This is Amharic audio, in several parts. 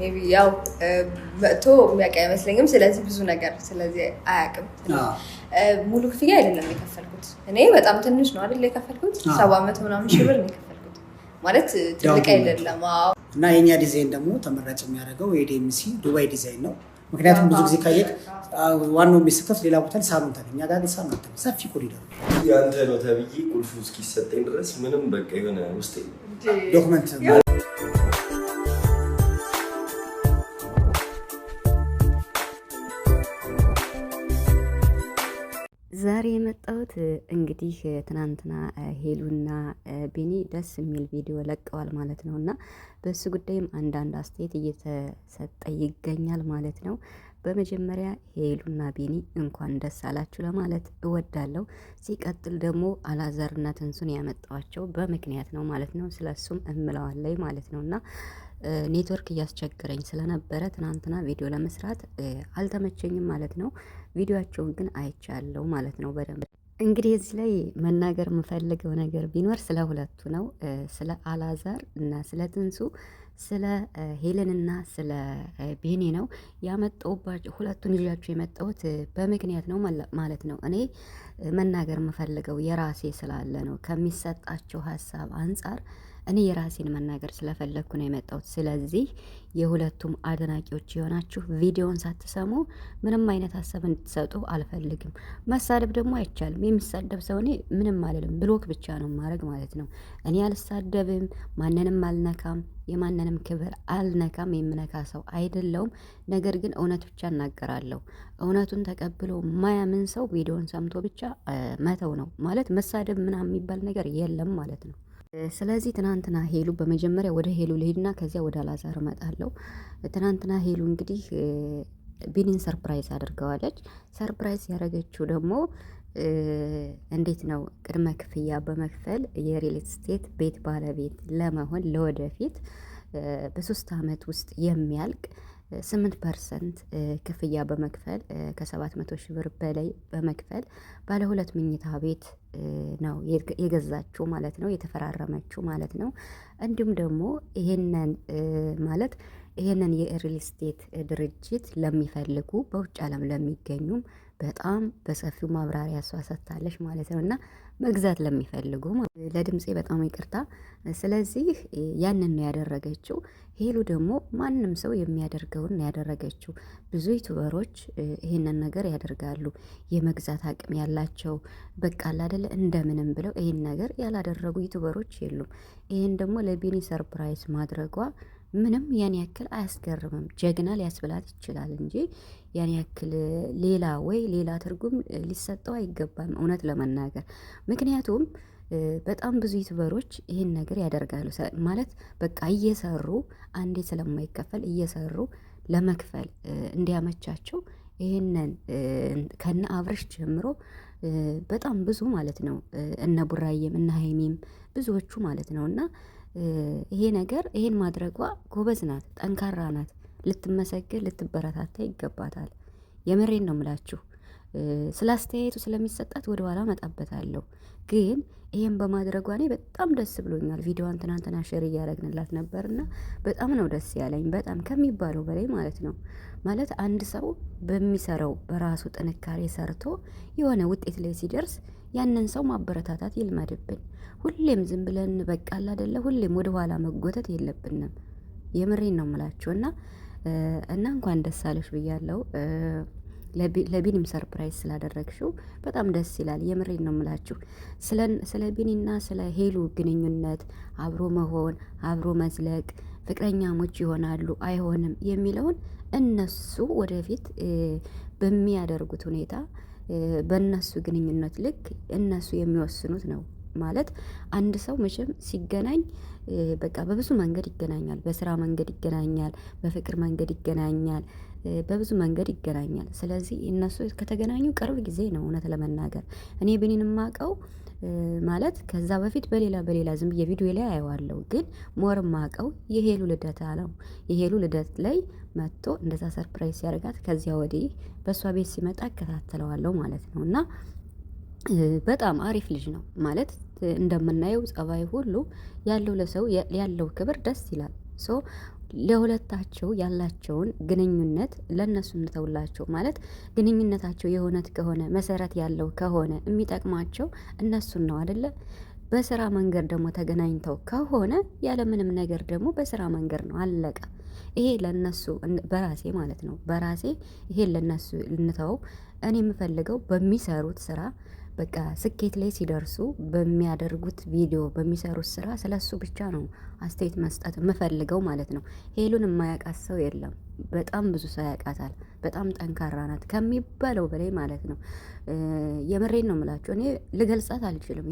ሜቢ ያው መጥቶ የሚያውቅ አይመስለኝም። ስለዚህ ብዙ ነገር ስለዚህ አያውቅም። ሙሉ ክፍያ አይደለም የከፈልኩት እኔ በጣም ትንሽ ነው አይደል የከፈልኩት 700 ምናምን ሺህ ብር ነው የከፈልኩት ማለት ትልቅ አይደለም። እና የኛ ዲዛይን ደግሞ ተመራጭ የሚያደርገው የዲኤምሲ ዱባይ ዲዛይን ነው። ምክንያቱም ብዙ ጊዜ ካየት ዋናው የሚስከፍ ሌላ ቦታ ሳሎን ታገኛ ጋር ሳሎን ታገኝ ሰፊ ኮሪደር ያንተ ነው ተብዬ ቁልፉ እስኪሰጠኝ ድረስ ምንም በቃ የሆነ ውስጥ ዶክመንት ዛሬ የመጣሁት እንግዲህ ትናንትና ሄሉና ቢኒ ደስ የሚል ቪዲዮ ለቀዋል ማለት ነው እና በሱ ጉዳይም አንዳንድ አስተያየት እየተሰጠ ይገኛል ማለት ነው። በመጀመሪያ ሄሉና ቢኒ እንኳን ደስ አላችሁ ለማለት እወዳለሁ። ሲቀጥል ደግሞ አላዛርና ትንሱን ያመጣዋቸው በምክንያት ነው ማለት ነው። ስለሱም እምለዋለሁ ማለት ነው እና ኔትወርክ እያስቸገረኝ ስለነበረ ትናንትና ቪዲዮ ለመስራት አልተመቸኝም ማለት ነው። ቪዲዮአቸውን ግን አይቻለሁ ማለት ነው በደንብ። እንግዲህ እዚህ ላይ መናገር የምፈልገው ነገር ቢኖር ስለ ሁለቱ ነው። ስለ አላዛር እና ስለ ትንሱ፣ ስለ ሄለንና ስለ ቤኒ ነው ያመጣሁባቸው። ሁለቱን ይዣቸው የመጣሁት በምክንያት ነው ማለት ነው። እኔ መናገር የምፈልገው የራሴ ስላለ ነው። ከሚሰጣቸው ሀሳብ አንጻር እኔ የራሴን መናገር ስለፈለግኩ ነው የመጣሁት። ስለዚህ የሁለቱም አድናቂዎች የሆናችሁ ቪዲዮውን ሳትሰሙ ምንም አይነት ሀሳብ እንድትሰጡ አልፈልግም። መሳደብ ደግሞ አይቻልም። የሚሳደብ ሰው እኔ ምንም አልልም፣ ብሎክ ብቻ ነው ማድረግ ማለት ነው። እኔ አልሳደብም፣ ማንንም አልነካም፣ የማንንም ክብር አልነካም፣ የምነካ ሰው አይደለውም። ነገር ግን እውነት ብቻ እናገራለሁ። እውነቱን ተቀብሎ ማያምን ሰው ቪዲዮውን ሰምቶ ብቻ መተው ነው ማለት። መሳደብ ምናምን የሚባል ነገር የለም ማለት ነው። ስለዚህ ትናንትና ሄሉ በመጀመሪያ ወደ ሄሉ ልሄድና ከዚያ ወደ አላዛር እመጣለሁ። ትናንትና ሄሉ እንግዲህ ቢኒን ሰርፕራይዝ አድርገዋለች። ሰርፕራይዝ ያደረገችው ደግሞ እንዴት ነው? ቅድመ ክፍያ በመክፈል የሪል ስቴት ቤት ባለቤት ለመሆን ለወደፊት በ3 ዓመት ውስጥ የሚያልቅ 8% ክፍያ በመክፈል ከ700 ሺህ ብር በላይ በመክፈል ባለ 2 መኝታ ቤት ነው የገዛችው ማለት ነው፣ የተፈራረመችው ማለት ነው። እንዲሁም ደግሞ ይሄንን የሪል ስቴት ድርጅት ለሚፈልጉ በውጭ ዓለም ለሚገኙም በጣም በሰፊው ማብራሪያ እሷ ሰጥታለች ማለት ነው እና መግዛት ለሚፈልጉ ለድምፄ በጣም ይቅርታ። ስለዚህ ያንን ነው ያደረገችው። ሄሉ ደግሞ ማንም ሰው የሚያደርገውን ነው ያደረገችው። ብዙ ዩቱበሮች ይሄንን ነገር ያደርጋሉ፣ የመግዛት አቅም ያላቸው በቃ አይደለ እንደምንም ብለው ይሄን ነገር ያላደረጉ ዩቱበሮች የሉም። ይሄን ደግሞ ለቢኒ ሰርፕራይዝ ማድረጓ ምንም ያን ያክል አያስገርምም። ጀግና ሊያስብላት ይችላል እንጂ ያን ያክል ሌላ ትርጉም ሊሰጠው አይገባም እውነት ለመናገር። ምክንያቱም በጣም ብዙ ዩቱበሮች ይህን ነገር ያደርጋሉ ማለት በቃ እየሰሩ አንዴ ስለማይከፈል እየሰሩ ለመክፈል እንዲያመቻቸው ይህንን ከነ አብረሽ ጀምሮ በጣም ብዙ ማለት ነው እነ ቡራዬም እነ ሀይሚም ብዙዎቹ ማለት ነው እና ይሄን ማድረጓ ጎበዝ ናት፣ ጠንካራ ናት፣ ልትመሰገን ልትበረታታ ይገባታል። የምሬን ነው የምላችሁ። ስለ አስተያየቱ ስለሚሰጣት ወደ ኋላ መጣበታለሁ፣ ግን ይሄን በማድረጓ እኔ በጣም ደስ ብሎኛል። ቪዲዮዋን ትናንትና ሼር እያደረግንላት ነበርና በጣም ነው ደስ ያለኝ፣ በጣም ከሚባለው በላይ ማለት ነው። ማለት አንድ ሰው በሚሰራው በራሱ ጥንካሬ ሰርቶ የሆነ ውጤት ላይ ሲደርስ ያንን ሰው ማበረታታት ይልመድብን። ሁሌም ዝም ብለን በቃ አይደለ ሁሌም ወደ ኋላ መጎተት የለብንም። የምሬን ነው የምላችሁ እና እንኳን ደስ አለሽ ብያለሁ። ለቢኒም ሰርፕራይዝ ስላደረግሽው በጣም ደስ ይላል። የምሬን ነው የምላችሁ። ስለ ቢኒና ስለ ሄሉ ግንኙነት አብሮ መሆን አብሮ መዝለቅ ፍቅረኛሞች ይሆናሉ አይሆንም የሚለውን እነሱ ወደፊት በሚያደርጉት ሁኔታ በእነሱ ግንኙነት ልክ እነሱ የሚወስኑት ነው። ማለት አንድ ሰው መቼም ሲገናኝ በቃ በብዙ መንገድ ይገናኛል። በስራ መንገድ ይገናኛል፣ በፍቅር መንገድ ይገናኛል፣ በብዙ መንገድ ይገናኛል። ስለዚህ እነሱ ከተገናኙ ቅርብ ጊዜ ነው እውነት ለመናገር። እኔ ቢኒን የማውቀው ማለት ከዛ በፊት በሌላ ዝም ብዬ ቪዲዮ ላይ አየዋለሁ፣ ግን ሞር የማውቀው የሄሉ ልደታ ነው። የሄሉ ልደት ላይ መጥቶ እንደዛ ሰርፕራይዝ ያደርጋት ከዚያ ወዲህ በእሷ ቤት ሲመጣ እከታተለዋለሁ ማለት ነው እና በጣም አሪፍ ልጅ ነው ማለት እንደምናየው ጸባይ ሁሉ ያለው ለሰው ያለው ክብር ደስ ይላል። ሶ ለሁለታቸው ያላቸውን ግንኙነት ለነሱ እንተውላቸው። ማለት ግንኙነታቸው የእውነት ከሆነ መሰረት ያለው ከሆነ የሚጠቅማቸው እነሱን ነው አይደለ? በስራ መንገድ ደግሞ ተገናኝተው ከሆነ ያለምንም ነገር ደግሞ በስራ መንገድ ነው አለቀ። ይሄ ለነሱ በራሴ ማለት ነው በራሴ ይሄን ለነሱ ልንተው። እኔ የምፈልገው በሚሰሩት ስራ በቃ ስኬት ላይ ሲደርሱ በሚያደርጉት ቪዲዮ በሚሰሩት ስራ ስለሱ ብቻ ነው አስተያየት መስጠት የምፈልገው ማለት ነው። ሄሉን የማያውቃት ሰው የለም። በጣም ብዙ ሰው ያውቃታል። በጣም ጠንካራ ናት ከሚባለው በላይ ማለት ነው። የምሬን ነው የምላችሁ። እኔ ልገልጻት አልችልም።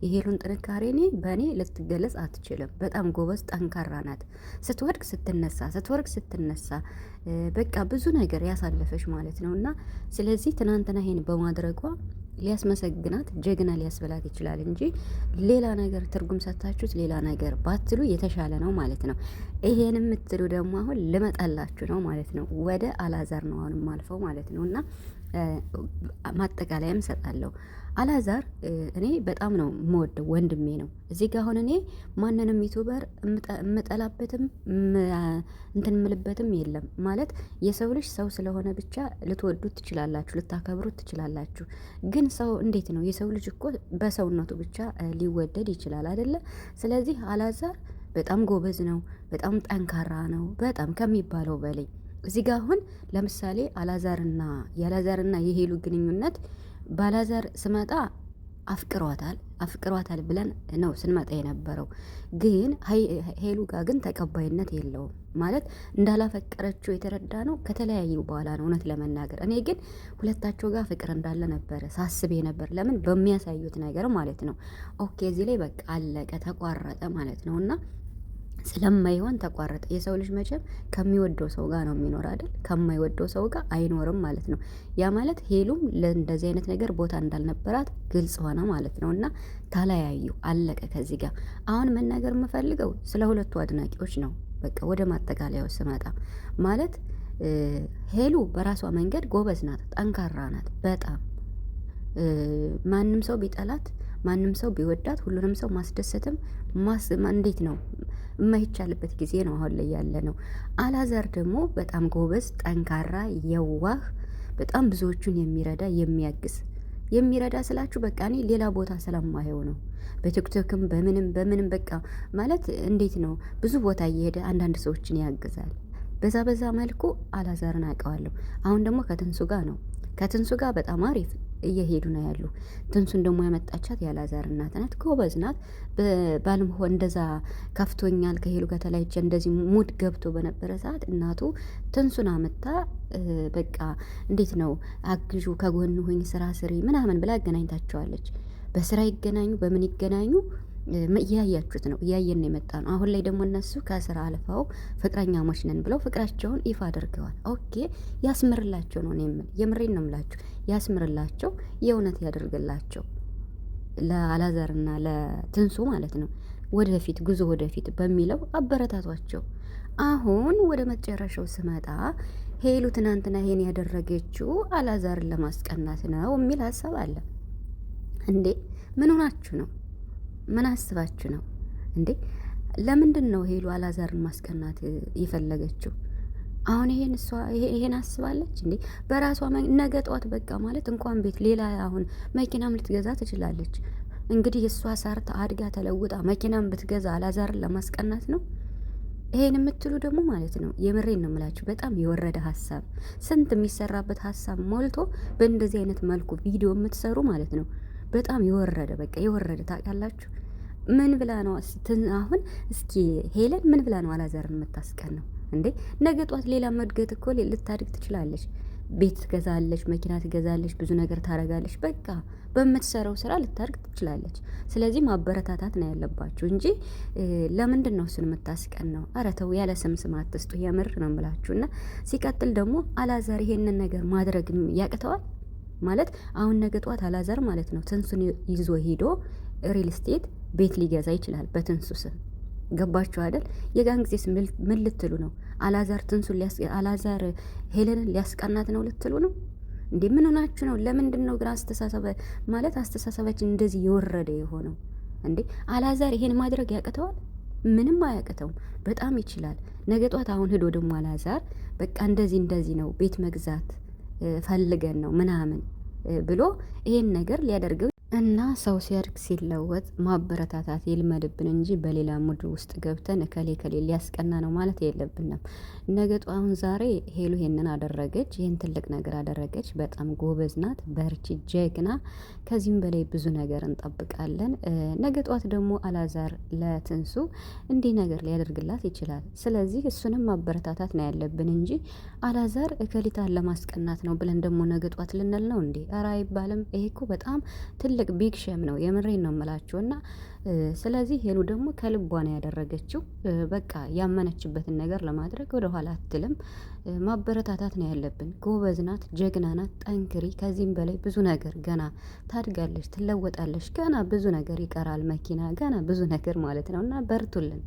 የሄሉን ጥንካሬ እኔ በእኔ ልትገለጽ አትችልም። በጣም ጎበዝ ጠንካራ ናት። ስትወድቅ ስትነሳ፣ ስትወድቅ ስትነሳ በቃ ብዙ ነገር ያሳለፈች ማለት ነው። እና ስለዚህ ትናንትና ይሄን በማድረጓ ሊያስመሰግናት ጀግና ሊያስበላት ይችላል እንጂ ሌላ ነገር ትርጉም ሰታችሁት ሌላ ነገር ባትሉ የተሻለ ነው ማለት ነው። ይሄን የምትሉ ደግሞ አሁን ልመጣላችሁ ነው ማለት ነው። ወደ አላዛር ነው አሁን ማልፈው ማለት ነው። እና ማጠቃለያም ሰጣለሁ። አላዛር እኔ በጣም ነው የምወደው፣ ወንድሜ ነው። እዚህ ጋር አሁን እኔ ማንንም ዩቱበር የምጠላበትም እንትን የምልበትም የለም ማለት የሰው ልጅ ሰው ስለሆነ ብቻ ልትወዱት ትችላላችሁ፣ ልታከብሩት ትችላላችሁ። ግን ሰው እንዴት ነው? የሰው ልጅ እኮ በሰውነቱ ብቻ ሊወደድ ይችላል አይደለ? ስለዚህ አላዛር በጣም ጎበዝ ነው፣ በጣም ጠንካራ ነው፣ በጣም ከሚባለው በላይ። እዚህ ጋር አሁን ለምሳሌ የአላዛርና የሄሉ ግንኙነት ባላዛር ስመጣ አፍቅሯታል ብለን ነው ስንመጣ የነበረው። ግን ሄሉ ጋር ግን ተቀባይነት የለውም ማለት እንዳላፈቀረችው የተረዳ ነው ከተለያዩ በኋላ ነው። እውነት ለመናገር እኔ ግን ሁለታቸው ጋር ፍቅር እንዳለ ነበረ ሳስቤ ነበር። ለምን በሚያሳዩት ነገር ማለት ነው። ኦኬ እዚህ ላይ በቃ አለቀ ተቋረጠ ማለት ነው። እና ስለማይሆን ተቋረጠ። የሰው ልጅ መቼም ከሚወደው ሰው ጋር ነው የሚኖር አይደል? ከማይወደው ሰው ጋር አይኖርም ማለት ነው። ያ ማለት ሄሉም ለእንደዚህ አይነት ነገር ቦታ እንዳልነበራት ግልጽ ሆነ ማለት ነው። እና ተለያዩ፣ አለቀ። ከዚህ ጋር አሁን መናገር የምፈልገው ስለ ሁለቱ አድናቂዎች ነው። በቃ ወደ ማጠቃለያው ስመጣ ማለት ሄሉ በራሷ መንገድ ጎበዝ ናት፣ ጠንካራ ናት በጣም ማንም ሰው ቢጠላት ማንም ሰው ቢወዳት ሁሉንም ሰው ማስደሰትም እንዴት ነው የማይቻልበት ጊዜ ነው አሁን ላይ ያለ ነው። አላዛር ደግሞ በጣም ጎበዝ ጠንካራ የዋህ በጣም ብዙዎቹን የሚረዳ ስላችሁ በቃ እኔ ሌላ ቦታ ስለማየው ነው። በቲክቶክም በምንም በቃ ማለት እንዴት ነው ብዙ ቦታ እየሄደ አንዳንድ ሰዎችን ያግዛል። በዛ መልኩ አላዛርን አውቀዋለሁ። አሁን ደግሞ ከትንሱ ጋር በጣም አሪፍ እየሄዱ ነው ያሉ። ትንሱን ደግሞ ያመጣቻት የአላዛር እናት ናት። ጎበዝ ናት። ባልም እንደዛ ከፍቶኛል ከሄሉ ጋር ተለያይቼ እንደዚህ ሙድ ገብቶ በነበረ ሰዓት እናቱ ትንሱን አመጣ። በቃ እንዴት ነው አግዡ፣ ከጎን ሁኝ፣ ስራ ስሪ ምናምን ብላ አገናኝታቸዋለች። በስራ ይገናኙ በምን ይገናኙ እያያችሁት ነው፣ እያየን ነው የመጣ ነው። አሁን ላይ ደግሞ እነሱ ከስራ አልፈው ፍቅረኛሞች ነን ብለው ፍቅራቸውን ይፋ አድርገዋል። ኦኬ ያስምርላቸው ነው የምሬን ነው የምላችሁ። ያስምርላቸው፣ የእውነት ያደርግላቸው ለአላዛርና ለትንሱ ማለት ነው። ወደፊት ጉዞ ወደፊት በሚለው አበረታቷቸው። አሁን ወደ መጨረሻው ስመጣ ሄሉ ትናንትና ይሄን ያደረገችው አላዛርን ለማስቀናት ነው የሚል ሀሳብ አለ። እንዴ ምን ሆናችሁ ነው? ምን አስባችሁ ነው እንዴ? ለምንድን ነው ሄሉ አላዛርን ማስቀናት የፈለገችው? አሁን ይሄን አስባለች እንዴ? በራሷ ነገ ጠዋት በቃ ማለት እንኳን ቤት ሌላ አሁን መኪናም ልትገዛ ትችላለች። እንግዲህ እሷ ሳርታ አድጋ ተለውጣ መኪናም ብትገዛ አላዛርን ለማስቀናት ነው። ይሄን የምትሉ ደግሞ ማለት ነው የምሬን ነው የምላችሁ፣ በጣም የወረደ ሀሳብ፣ ስንት የሚሰራበት ሀሳብ ሞልቶ በእንደዚህ አይነት መልኩ ቪዲዮ የምትሰሩ ማለት ነው በጣም የወረደ በቃ የወረደ ታውቃላችሁ። ምን ብላ ነው አሁን እስኪ ሄለን ምን ብላ ነው አላዛርን የምታስቀነው እንዴ? ነገ ጧት ሌላ መድገት እኮ ልታድግ ትችላለች። ቤት ትገዛለች፣ መኪና ትገዛለች፣ ብዙ ነገር ታረጋለች። በቃ በምትሰራው ስራ ልታድግ ትችላለች። ስለዚህ ማበረታታት ነው ያለባችሁ እንጂ ለምንድን ነው እሱን የምታስቀነው? ኧረ ተው፣ ያለ ስም አትስጡ። የምር ነው የምላችሁ። እና ሲቀጥል ደግሞ አላዛር ይሄንን ነገር ማድረግ ያቅተዋል ማለት አሁን ነገ ጧት አላዛር ማለት ነው ትንሱን ይዞ ሄዶ ሪል ስቴት ቤት ሊገዛ ይችላል በትንሱ ስም። ገባችሁ አይደል? የጋን ጊዜስ ምን ልትሉ ነው? አላዛር ሄለንን ሊያስቀናት ነው ልትሉ ነው እንዴ? ምን ሆናችሁ ነው? ለምንድን ነው ግን አስተሳሰባችን እንደዚህ የወረደ የሆነው እንዴ? አላዛር ይሄን ማድረግ ያቅተዋል? ምንም አያቅተውም፣ በጣም ይችላል። ነገ ጧት አሁን ሄዶ ደግሞ አላዛር በቃ እንደዚህ ነው ቤት መግዛት ፈልገን ነው ምናምን ብሎ ይሄን ነገር ሊያደርገው እና ሰው ሲያድግ ሲለወጥ ማበረታታት ይልመድብን እንጂ በሌላ ሙድ ውስጥ ገብተን እከሌ ሊያስቀና ነው ማለት የለብንም። ነገ አሁን ዛሬ ሄሉ ይሄንን አደረገች፣ ይሄን ትልቅ ነገር አደረገች። በጣም ጎበዝ ናት፣ በርቺ፣ ጀግና። ከዚህም በላይ ብዙ ነገር እንጠብቃለን። ነገ ጧት ደግሞ አላዛር ለትንሱ እንዲህ ነገር ሊያደርግላት ይችላል። ስለዚህ እሱንም ማበረታታት ነው ያለብን እንጂ አላዛር እከሊታን ለማስቀናት ነው ብለን ደግሞ ነገ ጧት ልንል ነው እንዴ? ኧረ አይባልም። ይሄ እኮ በጣም ትልቅ ቢግ ሼም ነው። የምሬን ነው የምላችሁ። እና ስለዚህ ሄሉ ደግሞ ከልቧ ነው ያደረገችው። በቃ ያመነችበትን ነገር ለማድረግ ወደኋላ አትልም። ማበረታታት ነው ያለብን። ጎበዝ ናት፣ ጀግና ናት፣ ጠንክሪ። ከዚህም በላይ ብዙ ነገር ገና ታድጋለች፣ ትለወጣለች። ገና ብዙ ነገር ይቀራል፣ መኪና፣ ገና ብዙ ነገር ማለት ነው። እና በርቱልን።